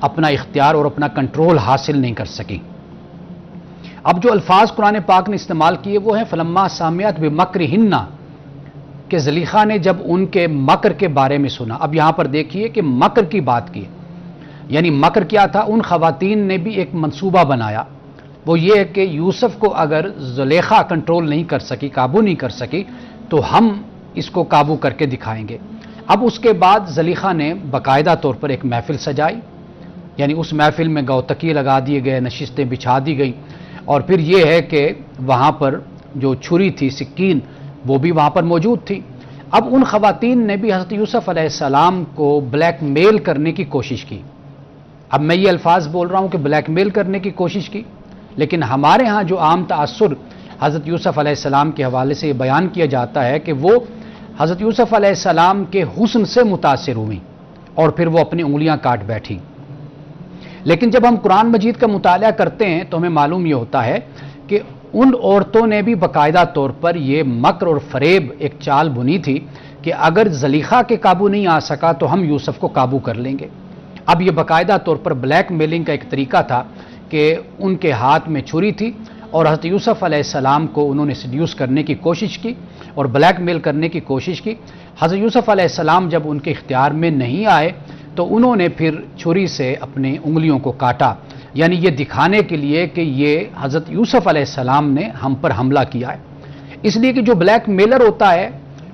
اپنا اختیار اور اپنا کنٹرول حاصل نہیں کر سکی۔ اب جو الفاظ قرآن پاک نے استعمال کیے وہ ہیں فلما سامعت بمکرہن، کہ زلیخا نے جب ان کے مکر کے بارے میں سنا۔ اب یہاں پر دیکھیے کہ مکر کی بات کی، یعنی مکر کیا تھا؟ ان خواتین نے بھی ایک منصوبہ بنایا، وہ یہ ہے کہ یوسف کو اگر زلیخا کنٹرول نہیں کر سکی، قابو نہیں کر سکی، تو ہم اس کو قابو کر کے دکھائیں گے۔ اب اس کے بعد زلیخا نے باقاعدہ طور پر ایک محفل سجائی، یعنی اس محفل میں گوتکی لگا دیے گئے، نشستیں بچھا دی گئی، اور پھر یہ ہے کہ وہاں پر جو چھری تھی، سکین، وہ بھی وہاں پر موجود تھی۔ اب ان خواتین نے بھی حضرت یوسف علیہ السلام کو بلیک میل کرنے کی کوشش کی۔ اب میں یہ الفاظ بول رہا ہوں کہ بلیک میل کرنے کی کوشش کی، لیکن ہمارے ہاں جو عام تاثر حضرت یوسف علیہ السلام کے حوالے سے یہ بیان کیا جاتا ہے کہ وہ حضرت یوسف علیہ السلام کے حسن سے متاثر ہوئیں اور پھر وہ اپنی انگلیاں کاٹ بیٹھی۔ لیکن جب ہم قرآن مجید کا مطالعہ کرتے ہیں تو ہمیں معلوم یہ ہوتا ہے کہ ان عورتوں نے بھی باقاعدہ طور پر یہ مکر اور فریب ایک چال بنی تھی کہ اگر زلیخا کے قابو نہیں آ سکا تو ہم یوسف کو قابو کر لیں گے۔ اب یہ باقاعدہ طور پر بلیک میلنگ کا ایک طریقہ تھا کہ ان کے ہاتھ میں چھری تھی اور حضرت یوسف علیہ السلام کو انہوں نے سیڈیوس کرنے کی کوشش کی اور بلیک میل کرنے کی کوشش کی۔ حضرت یوسف علیہ السلام جب ان کے اختیار میں نہیں آئے تو انہوں نے پھر چھری سے اپنی انگلیوں کو کاٹا، یعنی یہ دکھانے کے لیے کہ یہ حضرت یوسف علیہ السلام نے ہم پر حملہ کیا ہے۔ اس لیے کہ جو بلیک میلر ہوتا ہے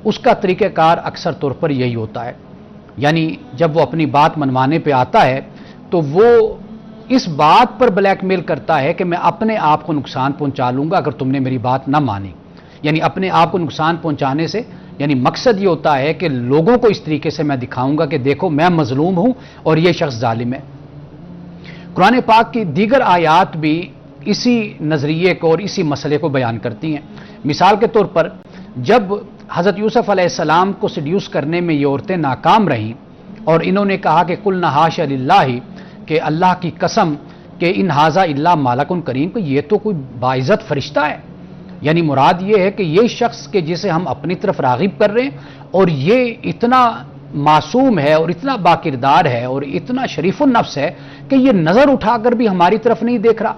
اس کا طریقہ کار اکثر طور پر یہی ہوتا ہے، یعنی جب وہ اپنی بات منوانے پہ آتا ہے تو وہ اس بات پر بلیک میل کرتا ہے کہ میں اپنے آپ کو نقصان پہنچا لوں گا اگر تم نے میری بات نہ مانی، یعنی اپنے آپ کو نقصان پہنچانے سے یعنی مقصد یہ ہوتا ہے کہ لوگوں کو اس طریقے سے میں دکھاؤں گا کہ دیکھو میں مظلوم ہوں اور یہ شخص ظالم ہے۔ قرآن پاک کی دیگر آیات بھی اسی نظریے کو اور اسی مسئلے کو بیان کرتی ہیں۔ مثال کے طور پر جب حضرت یوسف علیہ السلام کو سیڈیوس کرنے میں یہ عورتیں ناکام رہیں اور انہوں نے کہا کہ قلنا حاشا للہ، کہ اللہ کی قسم کہ ان ھذا الا ملک کریم، کہ یہ تو کوئی باعزت فرشتہ ہے، یعنی مراد یہ ہے کہ یہ شخص کہ جسے ہم اپنی طرف راغب کر رہے ہیں اور یہ اتنا معصوم ہے اور اتنا باکردار ہے اور اتنا شریف النفس ہے کہ یہ نظر اٹھا کر بھی ہماری طرف نہیں دیکھ رہا۔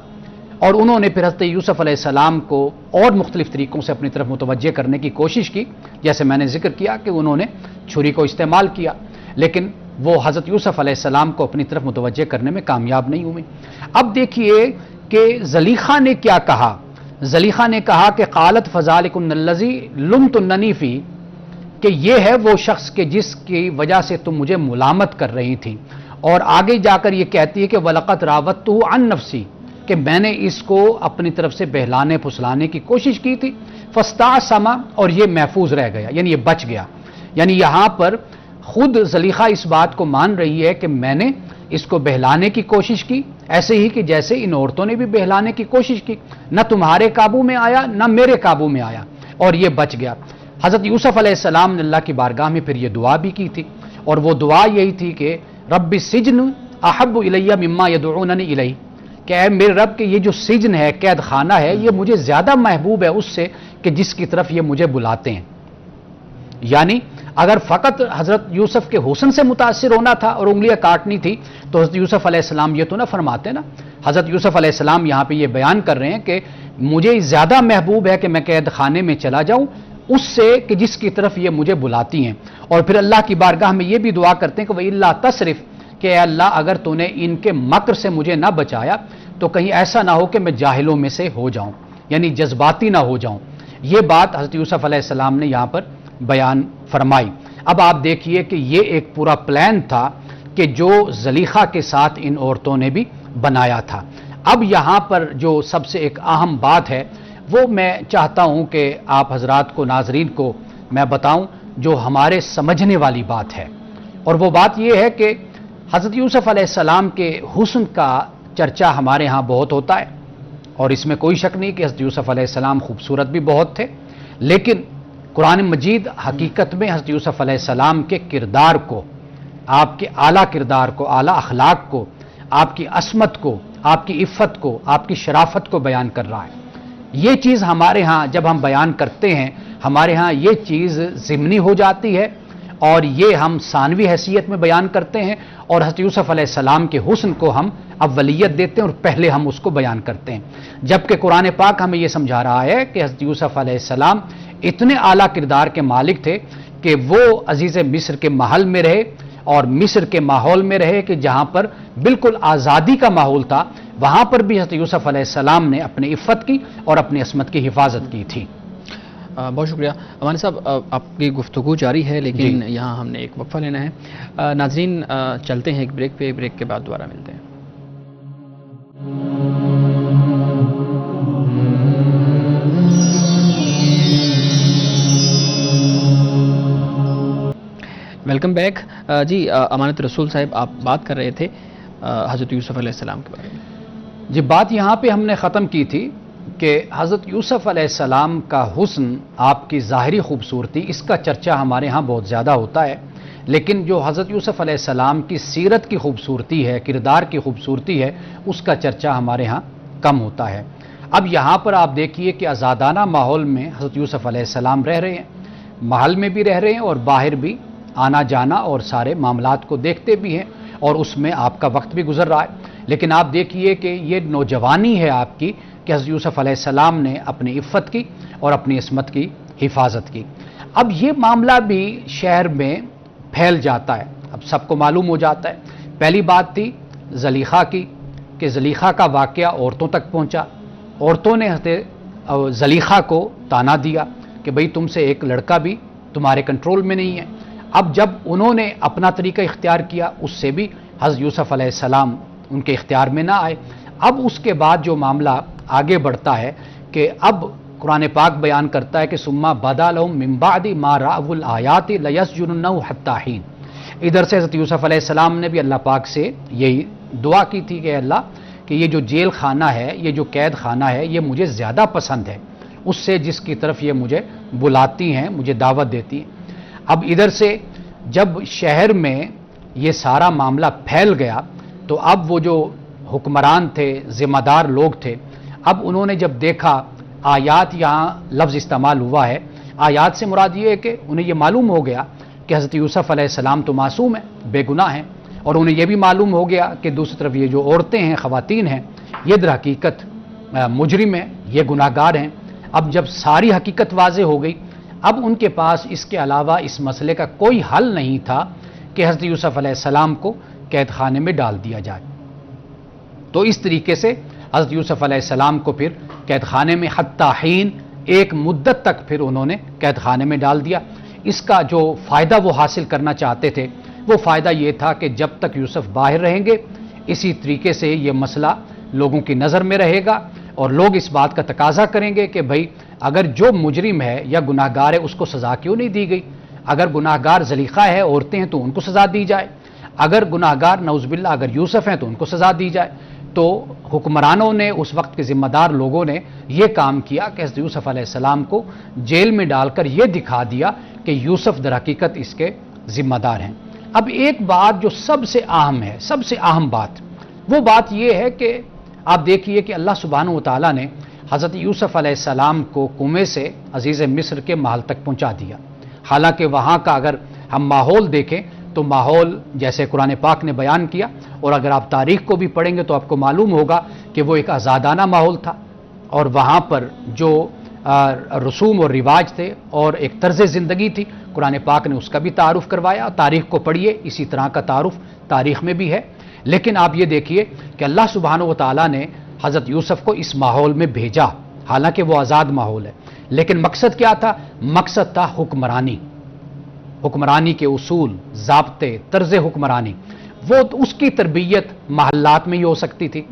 اور انہوں نے پھر حضرت یوسف علیہ السلام کو اور مختلف طریقوں سے اپنی طرف متوجہ کرنے کی کوشش کی، جیسے میں نے ذکر کیا کہ انہوں نے چھری کو استعمال کیا، لیکن وہ حضرت یوسف علیہ السلام کو اپنی طرف متوجہ کرنے میں کامیاب نہیں ہوئی۔ اب دیکھیے کہ زلیخا نے کیا کہا۔ زلیخا نے کہا کہ قالت فذلکن الذی لمتننی فی، کہ یہ ہے وہ شخص کہ جس کی وجہ سے تم مجھے ملامت کر رہی تھی، اور آگے جا کر یہ کہتی ہے کہ وَلَقَدْ رَاوَدتُّهُ عَن نَفْسِي، کہ میں نے اس کو اپنی طرف سے بہلانے پھسلانے کی کوشش کی تھی، فَاسْتَعْصَمَ، اور یہ محفوظ رہ گیا، یعنی یہ بچ گیا۔ یعنی یہاں پر خود زلیخا اس بات کو مان رہی ہے کہ میں نے اس کو بہلانے کی کوشش کی، ایسے ہی کہ جیسے ان عورتوں نے بھی بہلانے کی کوشش کی، نہ تمہارے قابو میں آیا نہ میرے قابو میں آیا، اور یہ بچ گیا۔ حضرت یوسف علیہ السلام نے اللہ کی بارگاہ میں پھر یہ دعا بھی کی تھی، اور وہ دعا یہی تھی کہ رب السجن احب الی مما یدعوننی الیہ، کہ اے میرے رب کہ یہ جو سجن ہے، قید خانہ ہے، یہ مجھے زیادہ محبوب ہے اس سے کہ جس کی طرف یہ مجھے بلاتے ہیں۔ یعنی اگر فقط حضرت یوسف کے حسن سے متاثر ہونا تھا اور انگلیاں کاٹنی تھی تو حضرت یوسف علیہ السلام یہ تو نہ فرماتے نا۔ حضرت یوسف علیہ السلام یہاں پہ یہ بیان کر رہے ہیں کہ مجھے زیادہ محبوب ہے کہ میں قید خانے میں چلا جاؤں اس سے کہ جس کی طرف یہ مجھے بلاتی ہیں، اور پھر اللہ کی بارگاہ میں یہ بھی دعا کرتے ہیں کہ وَإِلَّا تَصْرِفْ، کہ اے اللہ اگر تو نے ان کے مکر سے مجھے نہ بچایا تو کہیں ایسا نہ ہو کہ میں جاہلوں میں سے ہو جاؤں، یعنی جذباتی نہ ہو جاؤں۔ یہ بات حضرت یوسف علیہ السلام نے یہاں پر بیان فرمائی۔ اب آپ دیکھیے کہ یہ ایک پورا پلان تھا کہ جو زلیخا کے ساتھ ان عورتوں نے بھی بنایا تھا۔ اب یہاں پر جو سب سے ایک اہم بات ہے وہ میں چاہتا ہوں کہ آپ حضرات کو، ناظرین کو میں بتاؤں جو ہمارے سمجھنے والی بات ہے، اور وہ بات یہ ہے کہ حضرت یوسف علیہ السلام کے حسن کا چرچا ہمارے ہاں بہت ہوتا ہے، اور اس میں کوئی شک نہیں کہ حضرت یوسف علیہ السلام خوبصورت بھی بہت تھے، لیکن قرآن مجید حقیقت میں حضرت یوسف علیہ السلام کے کردار کو، آپ کے اعلیٰ کردار کو، اعلیٰ اخلاق کو، آپ کی عصمت کو، آپ کی عفت کو، آپ کی شرافت کو بیان کر رہا ہے۔ یہ چیز ہمارے ہاں جب ہم بیان کرتے ہیں، ہمارے ہاں یہ چیز ضمنی ہو جاتی ہے اور یہ ہم ثانوی حیثیت میں بیان کرتے ہیں، اور حضرت یوسف علیہ السلام کے حسن کو ہم اولیت دیتے ہیں اور پہلے ہم اس کو بیان کرتے ہیں، جبکہ قرآن پاک ہمیں یہ سمجھا رہا ہے کہ حضرت یوسف علیہ السلام اتنے اعلیٰ کردار کے مالک تھے کہ وہ عزیز مصر کے محل میں رہے اور مصر کے ماحول میں رہے کہ جہاں پر بالکل آزادی کا ماحول تھا، وہاں پر بھی حضرت یوسف علیہ السلام نے اپنی عفت کی اور اپنی عصمت کی حفاظت کی تھی۔ بہت شکریہ امانی صاحب، آپ کی گفتگو جاری ہے لیکن یہاں ہم نے ایک وقفہ لینا ہے۔ ناظرین چلتے ہیں ایک بریک پہ، بریک کے بعد دوبارہ ملتے ہیں۔ Welcome back. جی امانت رسول صاحب، آپ بات کر رہے تھے حضرت یوسف علیہ السلام کے بارے میں۔ جی بات یہاں پہ ہم نے ختم کی تھی کہ حضرت یوسف علیہ السلام کا حسن، آپ کی ظاہری خوبصورتی، اس کا چرچہ ہمارے ہاں بہت زیادہ ہوتا ہے، لیکن جو حضرت یوسف علیہ السلام کی سیرت کی خوبصورتی ہے، کردار کی خوبصورتی ہے، اس کا چرچہ ہمارے ہاں کم ہوتا ہے۔ اب یہاں پر آپ دیکھیے کہ آزادانہ ماحول میں حضرت یوسف علیہ السلام رہ رہے ہیں، محل میں بھی رہ رہے ہیں اور باہر بھی آنا جانا اور سارے معاملات کو دیکھتے بھی ہیں، اور اس میں آپ کا وقت بھی گزر رہا ہے۔ لیکن آپ دیکھیے کہ یہ نوجوانی ہے آپ کی کہ حضرت یوسف علیہ السلام نے اپنی عفت کی اور اپنی عصمت کی حفاظت کی۔ اب یہ معاملہ بھی شہر میں پھیل جاتا ہے، اب سب کو معلوم ہو جاتا ہے۔ پہلی بات تھی زلیخا کی کہ زلیخا کا واقعہ عورتوں تک پہنچا، عورتوں نے حضرت زلیخا کو تانا دیا کہ بھئی تم سے ایک لڑکا بھی تمہارے کنٹرول میں نہیں ہے۔ اب جب انہوں نے اپنا طریقہ اختیار کیا، اس سے بھی حضرت یوسف علیہ السلام ان کے اختیار میں نہ آئے۔ اب اس کے بعد جو معاملہ آگے بڑھتا ہے کہ اب قرآن پاک بیان کرتا ہے کہ ثم بدا لهم من بعد ما رأوا الآیات لیسجننہ حتی حین۔ ادھر سے حضرت یوسف علیہ السلام نے بھی اللہ پاک سے یہی دعا کی تھی کہ اللہ کہ یہ جو جیل خانہ ہے، یہ جو قید خانہ ہے، یہ مجھے زیادہ پسند ہے اس سے جس کی طرف یہ مجھے بلاتی ہیں، مجھے دعوت دیتی ہیں۔ اب ادھر سے جب شہر میں یہ سارا معاملہ پھیل گیا تو اب وہ جو حکمران تھے، ذمہ دار لوگ تھے، اب انہوں نے جب دیکھا آیات، یہاں لفظ استعمال ہوا ہے، آیات سے مراد یہ ہے کہ انہیں یہ معلوم ہو گیا کہ حضرت یوسف علیہ السلام تو معصوم ہیں، بے گناہ ہیں، اور انہیں یہ بھی معلوم ہو گیا کہ دوسری طرف یہ جو عورتیں ہیں، خواتین ہیں، یہ در حقیقت مجرم ہیں، یہ گناہ گار ہیں۔ اب جب ساری حقیقت واضح ہو گئی، اب ان کے پاس اس کے علاوہ اس مسئلے کا کوئی حل نہیں تھا کہ حضرت یوسف علیہ السلام کو قید خانے میں ڈال دیا جائے۔ تو اس طریقے سے حضرت یوسف علیہ السلام کو پھر قید خانے میں حتی حین، ایک مدت تک پھر انہوں نے قید خانے میں ڈال دیا۔ اس کا جو فائدہ وہ حاصل کرنا چاہتے تھے وہ فائدہ یہ تھا کہ جب تک یوسف باہر رہیں گے اسی طریقے سے یہ مسئلہ لوگوں کی نظر میں رہے گا اور لوگ اس بات کا تقاضا کریں گے کہ بھئی اگر جو مجرم ہے یا گناہ گار ہے اس کو سزا کیوں نہیں دی گئی؟ اگر گناہ گار زلیخا ہے، عورتیں ہیں، تو ان کو سزا دی جائے، اگر گناہ گار نعوذ باللہ اگر یوسف ہیں تو ان کو سزا دی جائے۔ تو حکمرانوں نے، اس وقت کے ذمہ دار لوگوں نے یہ کام کیا کہ حضرت یوسف علیہ السلام کو جیل میں ڈال کر یہ دکھا دیا کہ یوسف در حقیقت اس کے ذمہ دار ہیں۔ اب ایک بات جو سب سے اہم ہے، سب سے اہم بات، وہ بات یہ ہے کہ آپ دیکھیے کہ اللہ سبحانہ و تعالیٰ نے حضرت یوسف علیہ السلام کو کنویں سے عزیز مصر کے محل تک پہنچا دیا۔ حالانکہ وہاں کا اگر ہم ماحول دیکھیں تو ماحول جیسے قرآن پاک نے بیان کیا، اور اگر آپ تاریخ کو بھی پڑھیں گے تو آپ کو معلوم ہوگا کہ وہ ایک آزادانہ ماحول تھا، اور وہاں پر جو رسوم اور رواج تھے اور ایک طرز زندگی تھی، قرآن پاک نے اس کا بھی تعارف کروایا۔ تاریخ کو پڑھیے، اسی طرح کا تعارف تاریخ میں بھی ہے۔ لیکن آپ یہ دیکھیے کہ اللہ سبحانہ و تعالیٰ نے حضرت یوسف کو اس ماحول میں بھیجا، حالانکہ وہ آزاد ماحول ہے، لیکن مقصد کیا تھا؟ مقصد تھا حکمرانی، حکمرانی کے اصول، ضابطے، طرز حکمرانی۔ وہ اس کی تربیت محلات میں ہی ہو سکتی تھی،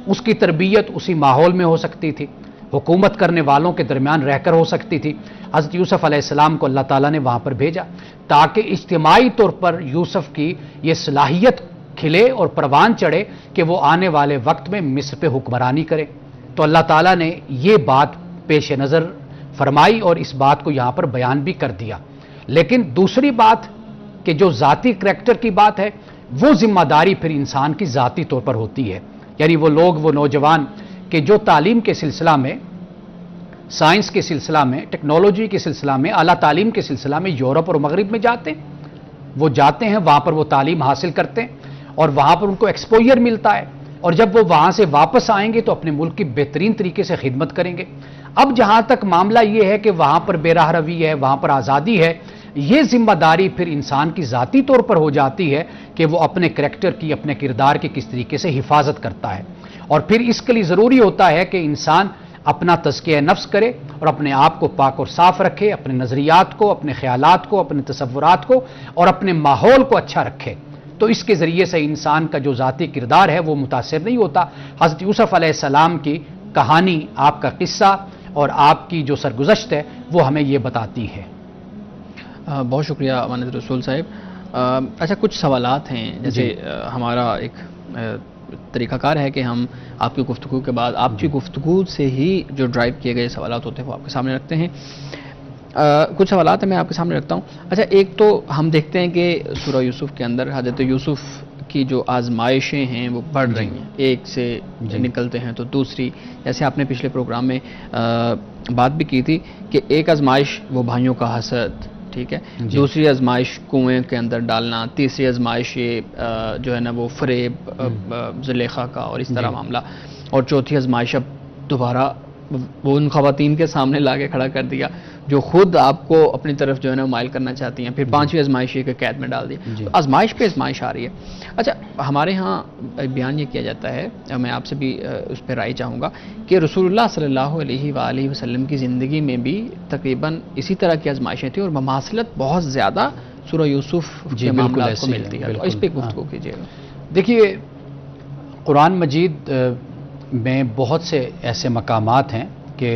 اس کی تربیت اسی ماحول میں ہو سکتی تھی، حکومت کرنے والوں کے درمیان رہ کر ہو سکتی تھی۔ حضرت یوسف علیہ السلام کو اللہ تعالیٰ نے وہاں پر بھیجا تاکہ اجتماعی طور پر یوسف کی یہ صلاحیت کھلے اور پروان چڑھے کہ وہ آنے والے وقت میں مصر پہ حکمرانی کرے۔ تو اللہ تعالیٰ نے یہ بات پیش نظر فرمائی اور اس بات کو یہاں پر بیان بھی کر دیا۔ لیکن دوسری بات کہ جو ذاتی کریکٹر کی بات ہے، وہ ذمہ داری پھر انسان کی ذاتی طور پر ہوتی ہے، یعنی وہ لوگ، وہ نوجوان کہ جو تعلیم کے سلسلہ میں، سائنس کے سلسلہ میں، ٹیکنالوجی کے سلسلہ میں، اعلیٰ تعلیم کے سلسلہ میں یورپ اور مغرب میں جاتے ہیں، وہ جاتے ہیں وہاں پر وہ تعلیم حاصل کرتے ہیں اور وہاں پر ان کو ایکسپوجر ملتا ہے، اور جب وہ وہاں سے واپس آئیں گے تو اپنے ملک کی بہترین طریقے سے خدمت کریں گے۔ اب جہاں تک معاملہ یہ ہے کہ وہاں پر بے راہ روی ہے، وہاں پر آزادی ہے، یہ ذمہ داری پھر انسان کی ذاتی طور پر ہو جاتی ہے کہ وہ اپنے کریکٹر کی، اپنے کردار کی کس طریقے سے حفاظت کرتا ہے، اور پھر اس کے لیے ضروری ہوتا ہے کہ انسان اپنا تزکیہ نفس کرے اور اپنے آپ کو پاک اور صاف رکھے، اپنے نظریات کو، اپنے خیالات کو، اپنے تصورات کو اور اپنے ماحول کو اچھا رکھے، تو اس کے ذریعے سے انسان کا جو ذاتی کردار ہے وہ متاثر نہیں ہوتا۔ حضرت یوسف علیہ السلام کی کہانی، آپ کا قصہ اور آپ کی جو سرگزشت ہے وہ ہمیں یہ بتاتی ہے۔ بہت شکریہ امانت رسول صاحب۔ اچھا، کچھ سوالات ہیں، جیسے ہمارا ایک طریقہ کار ہے کہ ہم آپ کی گفتگو کے بعد آپ کی گفتگو سے ہی جو ڈرائیو کیے گئے سوالات ہوتے ہیں وہ آپ کے سامنے رکھتے ہیں۔ کچھ سوالات ہیں میں آپ کے سامنے رکھتا ہوں۔ اچھا، ایک تو ہم دیکھتے ہیں کہ سورہ یوسف کے اندر حضرت یوسف کی جو آزمائشیں ہیں وہ بڑھ رہی ہیں، ایک سے نکلتے ہیں تو دوسری، جیسے آپ نے پچھلے پروگرام میں بات بھی کی تھی کہ ایک آزمائش وہ بھائیوں کا حسد، ٹھیک ہے، دوسری آزمائش کنویں کے اندر ڈالنا، تیسری آزمائش یہ جو ہے نا وہ فریب زلیخا کا اور اس طرح معاملہ، اور چوتھی آزمائش اب دوبارہ وہ ان خواتین کے سامنے لا کے کھڑا کر دیا جو خود آپ کو اپنی طرف جو ہے نا مائل کرنا چاہتی ہیں، پھر پانچویں آزمائش یہ کہ قید میں ڈال دیا۔ آزمائش پہ آزمائش آ رہی ہے۔ اچھا، ہمارے ہاں بیان یہ کیا جاتا ہے، میں آپ سے بھی اس پہ رائے چاہوں گا کہ رسول اللہ صلی اللہ علیہ وآلہ وسلم کی زندگی میں بھی تقریباً اسی طرح کی آزمائشیں تھیں اور مماثلت بہت زیادہ سورہ یوسف کے معاملات کو ملتی ہے، تو اس پہ گفتگو کیجیے گا۔ دیکھیے، قرآن مجید میں بہت سے ایسے مقامات ہیں کہ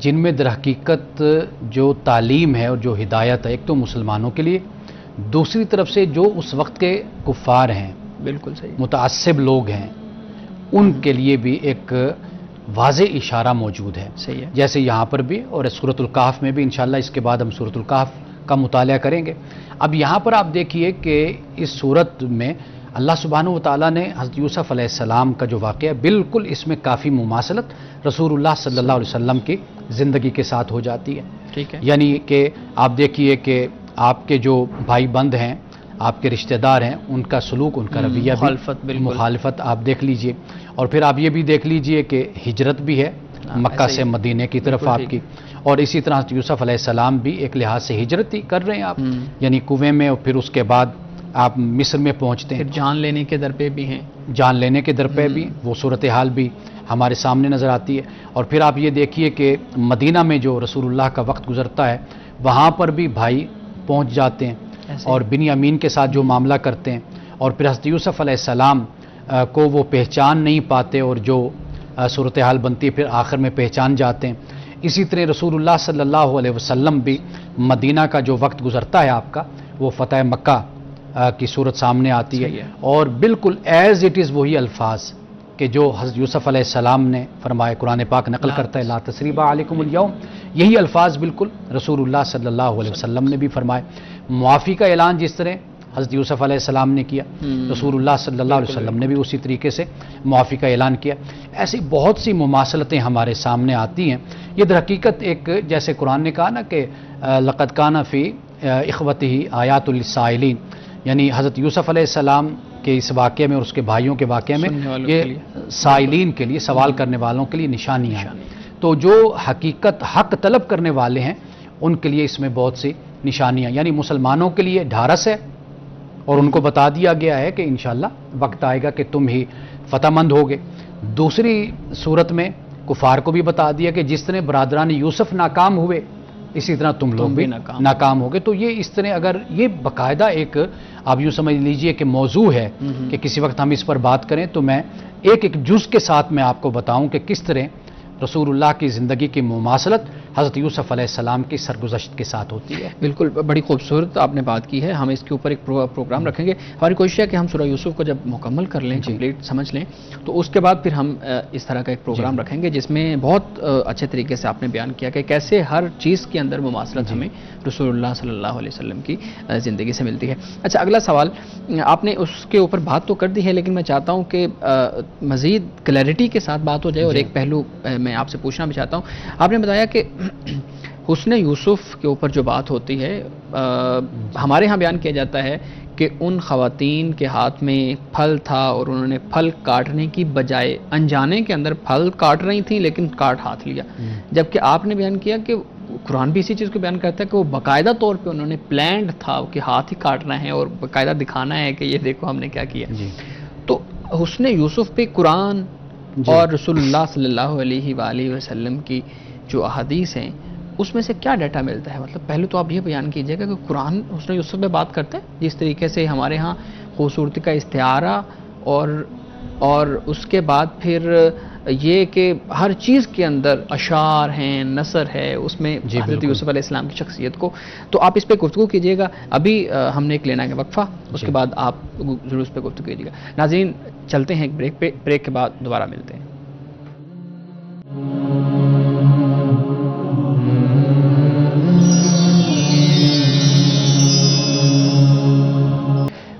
جن میں در حقیقت جو تعلیم ہے اور جو ہدایت ہے، ایک تو مسلمانوں کے لیے، دوسری طرف سے جو اس وقت کے کفار ہیں، بالکل صحیح، متعصب لوگ ہیں، ان کے لیے بھی ایک واضح اشارہ موجود ہے۔ صحیح ہے، جیسے یہاں پر بھی اور سورۃ الکہف میں بھی، انشاءاللہ اس کے بعد ہم سورۃ الکہف کا مطالعہ کریں گے۔ اب یہاں پر آپ دیکھیے کہ اس سورت میں اللہ سبحانہ و تعالیٰ نے حضرت یوسف علیہ السلام کا جو واقعہ ہے، بالکل اس میں کافی مماثلت رسول اللہ صلی اللہ علیہ وسلم کی زندگی کے ساتھ ہو جاتی ہے۔ ٹھیک ہے، یعنی کہ آپ دیکھیے کہ آپ کے جو بھائی بند ہیں، آپ کے رشتہ دار ہیں، ان کا سلوک، ان کا رویہ بھی مخالفت آپ دیکھ لیجئے، اور پھر آپ یہ بھی دیکھ لیجئے کہ ہجرت بھی ہے مکہ سے مدینے کی طرف آپ کی، اور اسی طرح یوسف علیہ السلام بھی ایک لحاظ سے ہجرت ہی کر رہے ہیں آپ، یعنی کنویں میں، اور پھر اس کے بعد آپ مصر میں پہنچتے ہیں، پھر جان لینے کے در پہ بھی ہیں، جان لینے کے در پہ بھی وہ صورتحال بھی ہمارے سامنے نظر آتی ہے، اور پھر آپ یہ دیکھیے کہ مدینہ میں جو رسول اللہ کا وقت گزرتا ہے وہاں پر بھی بھائی پہنچ جاتے ہیں اور بنیامین کے ساتھ جو معاملہ کرتے ہیں، اور پھر حضرت یوسف علیہ السلام کو وہ پہچان نہیں پاتے اور جو صورتحال بنتی ہے پھر آخر میں پہچان جاتے ہیں۔ اسی طرح رسول اللہ صلی اللہ علیہ وسلم بھی مدینہ کا جو وقت گزرتا ہے آپ کا، وہ فتح مکہ کی صورت سامنے آتی ہے، اور بالکل ایز اٹ از وہی الفاظ کہ جو حضرت یوسف علیہ السلام نے فرمائے، قرآن پاک نقل کرتا ہے لا تثریب علیکم اليوم، یہی الفاظ بالکل رسول اللہ صلی اللہ علیہ وسلم نے بھی فرمائے۔ معافی کا اعلان جس طرح حضرت یوسف علیہ السلام نے کیا، رسول اللہ صلی اللہ علیہ وسلم نے بھی اسی طریقے سے معافی کا اعلان کیا۔ ایسی بہت سی مماثلتیں ہمارے سامنے آتی ہیں۔ یہ در حقیقت ایک، جیسے قرآن نے کہا نا کہ لقد کان فی اخوتہ آیات للسائلین، یعنی حضرت یوسف علیہ السلام کے اس واقعے میں اور اس کے بھائیوں کے واقعے میں یہ سائلین کے لیے، سوال کرنے والوں کے لیے نشانیاں ہیں۔ تو جو حقیقت حق طلب کرنے والے ہیں ان کے لیے اس میں بہت سی نشانیاں، یعنی مسلمانوں کے لیے ڈھارس ہے، اور ان کو بتا دیا گیا ہے کہ انشاءاللہ وقت آئے گا کہ تم ہی فتح مند ہوگے۔ دوسری صورت میں کفار کو بھی بتا دیا کہ جس طرح برادران یوسف ناکام ہوئے اسی طرح تم لوگ بھی ناکام ہوگے۔ تو یہ اس طرح، اگر یہ باقاعدہ ایک آپ یوں سمجھ لیجئے کہ موضوع ہے کہ کسی وقت ہم اس پر بات کریں تو میں ایک ایک جز کے ساتھ میں آپ کو بتاؤں کہ کس طرح رسول اللہ کی زندگی کی مماثلت حضرت یوسف علیہ السلام کی سرگزشت کے ساتھ ہوتی ہے۔ بالکل، بڑی خوبصورت آپ نے بات کی ہے، ہم اس کے اوپر ایک پروگرام رکھیں گے۔ ہماری کوشش ہے کہ ہم سورہ یوسف کو جب مکمل کر لیں، کمپلیٹ سمجھ لیں، تو اس کے بعد پھر ہم اس طرح کا ایک پروگرام رکھیں گے جس میں بہت اچھے طریقے سے آپ نے بیان کیا کہ کیسے ہر چیز کے اندر مماثلت ہمیں رسول اللہ صلی اللہ علیہ وسلم کی زندگی سے ملتی ہے۔ اچھا، اگلا سوال آپ نے اس کے اوپر بات تو کر دی ہے، لیکن میں چاہتا ہوں کہ مزید کلیئرٹی کے ساتھ بات ہو جائے، اور ایک پہلو میں آپ سے پوچھنا بھی چاہتا ہوں۔ آپ نے بتایا کہ حسن یوسف کے اوپر جو بات ہوتی ہے ہمارے ہاں بیان کیا جاتا ہے کہ ان خواتین کے ہاتھ میں پھل تھا اور انہوں نے پھل کاٹنے کی بجائے انجانے کے اندر پھل کاٹ رہی تھیں لیکن کاٹ ہاتھ لیا، جبکہ آپ نے بیان کیا کہ قرآن بھی اسی چیز کو بیان کرتا ہے کہ وہ باقاعدہ طور پہ انہوں نے پلانڈ تھا کہ ہاتھ ہی کاٹنا ہے اور باقاعدہ دکھانا ہے کہ یہ دیکھو ہم نے کیا کیا. تو حسن یوسف پہ قرآن اور رسول اللہ صلی اللہ علیہ وآلہ وسلم کی جو احادیث ہیں اس میں سے کیا ڈیٹا ملتا ہے؟ مطلب پہلے تو آپ یہ بیان کیجئے گا کہ قرآن حسن یوسف پہ بات کرتا ہے جس طریقے سے ہمارے ہاں خوبصورتی کا استعارہ اور اس کے بعد پھر یہ کہ ہر چیز کے اندر اشعار ہیں، نثر ہے، اس میں حضرت یوسف علیہ السلام کی شخصیت کو. تو آپ اس پہ گفتگو کیجئے گا. ابھی ہم نے ایک لینا ہے وقفہ، اس کے بعد آپ ضرور اس پہ گفتگو کیجئے گا. ناظرین چلتے ہیں ایک بریک پہ، بریک کے بعد دوبارہ ملتے ہیں.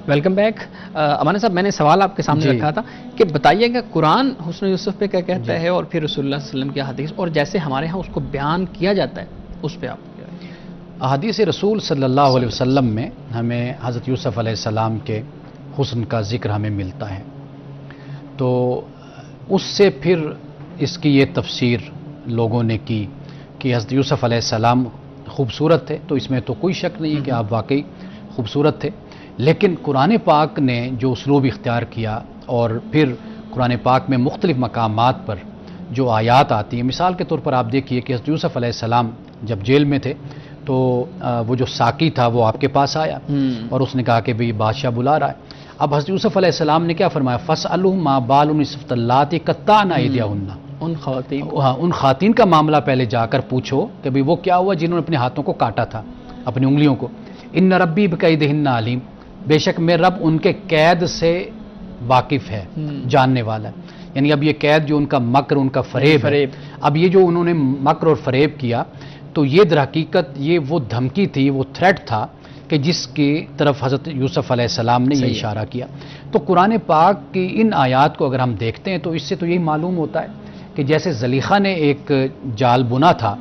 Welcome back. امانا صاحب، میں نے سوال آپ کے سامنے رکھا تھا کہ بتائیے گا قرآن حسن یوسف پہ کیا کہتا ہے اور پھر رسول اللہ صلی اللہ علیہ وسلم کی حدیث، اور جیسے ہمارے ہاں اس کو بیان کیا جاتا ہے اس پہ آپ کیا رہے ہیں؟ احادیث رسول صلی اللہ علیہ وسلم میں ہمیں حضرت یوسف علیہ السلام کے حسن کا ذکر ہمیں ملتا ہے، تو اس سے پھر اس کی یہ تفسیر لوگوں نے کی کہ حضرت یوسف علیہ السلام خوبصورت تھے، تو اس میں تو کوئی شک نہیں ہے کہ آپ واقعی خوبصورت تھے. لیکن قرآن پاک نے جو اسلوب اختیار کیا اور پھر قرآن پاک میں مختلف مقامات پر جو آیات آتی ہیں، مثال کے طور پر آپ دیکھیے کہ حضرت یوسف علیہ السلام جب جیل میں تھے تو وہ جو ساقی تھا وہ آپ کے پاس آیا اور اس نے کہا کہ بھئی بادشاہ بلا رہا ہے. اب حضرت یوسف علیہ السلام نے کیا فرمایا؟ فَاسْأَلُوا مَا بَالُ النِّسْوَةِ اللَّاتِي قَطَّعْنَ أَيْدِيَهُنَّ. ان خواتین کا معاملہ پہلے جا کر پوچھو کہ بھئی وہ کیا ہوا جنہوں نے اپنے ہاتھوں کو کاٹا تھا، اپنی انگلیوں کو. ان ربی بکیدہن علیم، بے شک میں رب ان کے قید سے واقف ہے، جاننے والا ہے. یعنی اب یہ قید جو ان کا مکر، ان کا فریب ہے، اب یہ جو انہوں نے مکر اور فریب کیا تو یہ در حقیقت یہ وہ دھمکی تھی، وہ تھریٹ تھا کہ جس کی طرف حضرت یوسف علیہ السلام نے یہ اشارہ کیا. تو قرآن پاک کی ان آیات کو اگر ہم دیکھتے ہیں تو اس سے تو یہی معلوم ہوتا ہے کہ جیسے زلیخا نے ایک جال بنا تھا،